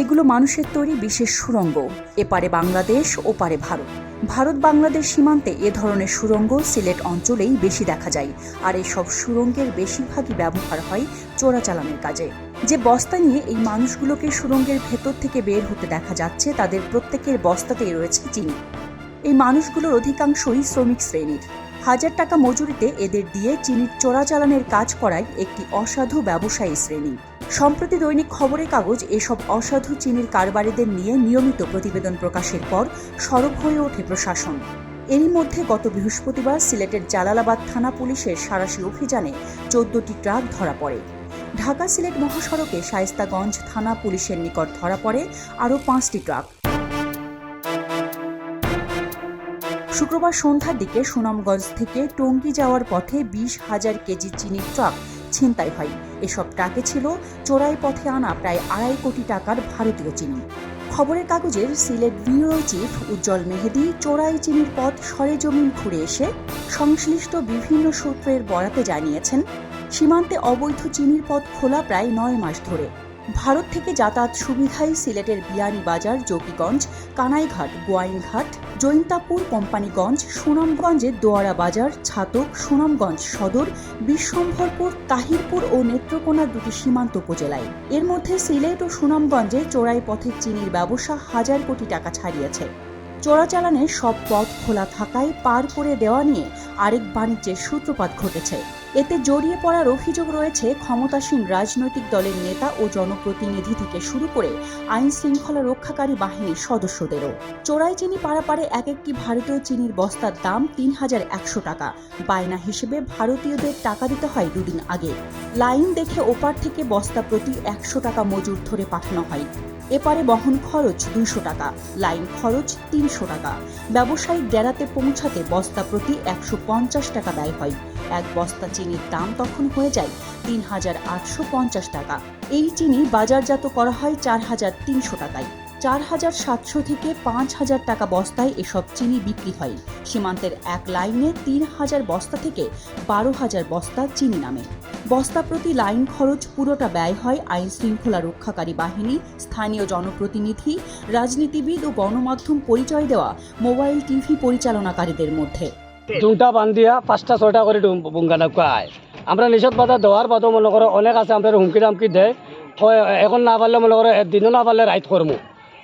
এগুলো মানুষের তৈরি বিশেষ সুড়ঙ্গ। এপারে বাংলাদেশ, ওপারে ভারত। ভারত বাংলাদেশ সীমান্তে এ ধরনের সুড়ঙ্গ সিলেট অঞ্চলেই বেশি দেখা যায়। আর এসব সুড়ঙ্গের বেশিরভাগই ব্যবহার হয় চোরাচালানের কাজে। যে বস্তা নিয়ে এই মানুষগুলোকে সুড়ঙ্গের ভেতর থেকে বের হতে দেখা যাচ্ছে, তাদের প্রত্যেকের বস্তাতেই রয়েছে চিনি। এই মানুষগুলোর অধিকাংশই শ্রমিক শ্রেণীর। হাজার টাকা মজুরিতে এদের দিয়ে চিনির চোরাচালানের কাজ করায় একটি অসাধু ব্যবসায়ী শ্রেণী। সম্প্রতি দৈনিক খবরের কাগজ এসব অসাধু চিনির কারবারিদের নিয়ে নিয়মিত প্রতিবেদন প্রকাশের পর সরব হয়ে ওঠে প্রশাসন। এরই মধ্যে গত বৃহস্পতিবার সিলেটের জালালাবাদ থানা পুলিশের সাঁড়াশি অভিযানে 14টি ট্রাক ধরা পড়ে। ঢাকা সিলেট মহাসড়কে শায়েস্তাগঞ্জ থানা পুলিশের নিকট ধরা পড়ে আরও 5টি ট্রাক। শুক্রবার সন্ধ্যার দিকে সুনামগঞ্জ থেকে টঙ্গী যাওয়ার পথে 20,000 কেজি চিনির ট্রাক ছিনতাই হয়। এসব ট্রাকে ছিল চোরাই পথে আনা প্রায় 2.5 কোটি টাকার ভারতীয় চিনি। খবরের কাগজের সিলেট ব্যুরো চিফ উজ্জ্বল মেহেদি চোরাই চিনির পথ সরেজমিন ঘুরে এসে সংশ্লিষ্ট বিভিন্ন সূত্রের বরাতে জানিয়েছেন, সীমান্তে অবৈধ চিনির পথ খোলা প্রায় 9 মাস ধরে। ভারত থেকে যাতায়াত সুবিধায় সিলেটের বিয়ানীবাজার, জকিগঞ্জ, কানাইঘাট, গোয়াইনঘাট, জৈন্তাপুর, কোম্পানিগঞ্জ, সুনামগঞ্জের দোয়ারা বাজার, ছাতক, সুনামগঞ্জ সদর, বিশ্বম্ভরপুর, তাহিরপুর ও নেত্রকোনা 2টি সীমান্ত উপজেলায়। এর মধ্যে সিলেট ও সুনামগঞ্জে চোরাই পথের চিনির ব্যবসা 1000 কোটি টাকা ছাড়িয়েছে। চোরাচালানের সব পথ খোলা থাকায় পার করে দেওয়া নিয়ে আরেক বাণিজ্যের সূত্রপাত ঘটেছে। এতে জড়িয়ে পড়ার অভিযোগ রয়েছে ক্ষমতাসীন রাজনৈতিক দলের নেতা ও জনপ্রতিনিধি থেকে শুরু করে আইন শৃঙ্খলা রক্ষাকারী বাহিনীর সদস্যদেরও। চোরাই চিনি পারাপারে এক একটি ভারতীয় চিনির বস্তার দাম 3100 টাকা। বায়না হিসেবে ভারতীয়দের টাকা দিতে হয় 2 দিন আগে। লাইন দেখে ওপার থেকে বস্তা প্রতি 100 টাকা মজুর ধরে পাঠানো হয়। এপারে বহন খরচ 200 টাকা, লাইন খরচ 300 টাকা। ব্যবসায়িক ডেরাতে পৌঁছাতে বস্তা প্রতি 150 টাকা ব্যয় হয়। এক বস্তা চিনির দাম তখন হয়ে যায় 3850 টাকা। এই চিনি বাজারজাত করা হয় 4300 টাকায়। 4700 থেকে 5000 টাকা বস্তায় এসব চিনি বিক্রি হয়। সীমান্তের এক লাইনে 3000 বস্তা থেকে 12000 বস্তা চিনি নামে। বস্তা প্রতি লাইন খরচ পুরোটা ব্যয় হয় আইন শৃঙ্খলা রক্ষাকারী বাহিনী, স্থানীয় জনপ্রতিনিধি, রাজনীতিবিদ ও গণমাধ্যম পরিচয় দেওয়া মোবাইল টিভি পরিচালনাকারীদের মধ্যে। জুংটা বান্ধিয়া 5টা-6টা করে বুঙ্গানা খায়। আমরা নিষেধ বাধা দেওয়ার বাদও মনে করো অনেক আছে, আমরা হুমকি দামকি দেয়। এখন না পারলে মনে করো দিনও না পারলে রাইট করবো,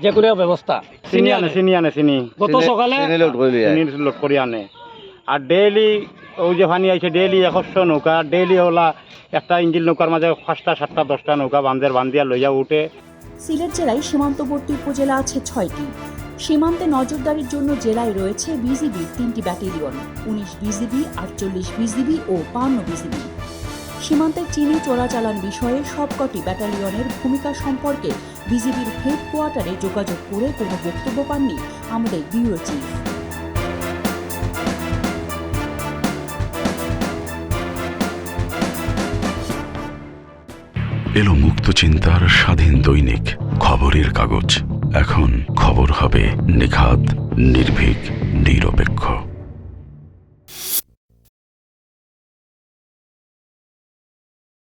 যে কোনো ব্যবস্থা। চিনি গত সকালে লোড করে আনে। আর ডেইলি ওই যে পানি আইছে ডেইলি 100 নৌকা, ডেইলি ওলা একটা ইঞ্জিল নৌকার মাঝে 5টা, 7টা, 10টা নৌকা বান্ধিয়া লইয়া উঠে। সিলেট জেলায় সীমান্তবর্তী উপজেলা আছে 6টি। সীমান্তে নজরদারির জন্য জেলায় রয়েছে বিজিবির 3টি ব্যাটালিয়ন, 19 বিজিবি, 48 বিজিবি ও 52 বিজিবি। সীমান্তের চিনি চোরাচালান বিষয়ে সবকটি ব্যাটালিয়নের ভূমিকা সম্পর্কে বিজিবির হেডকোয়ার্টারে যোগাযোগ করে কোনো বক্তব্য পাননি আমাদের ব্যুরো চিফ। এলো মুক্ত চিন্তার স্বাধীন দৈনিক খবরের কাগজ। এখন খবর হবে নিখাত, নির্ভীক, নিরপেক্ষ।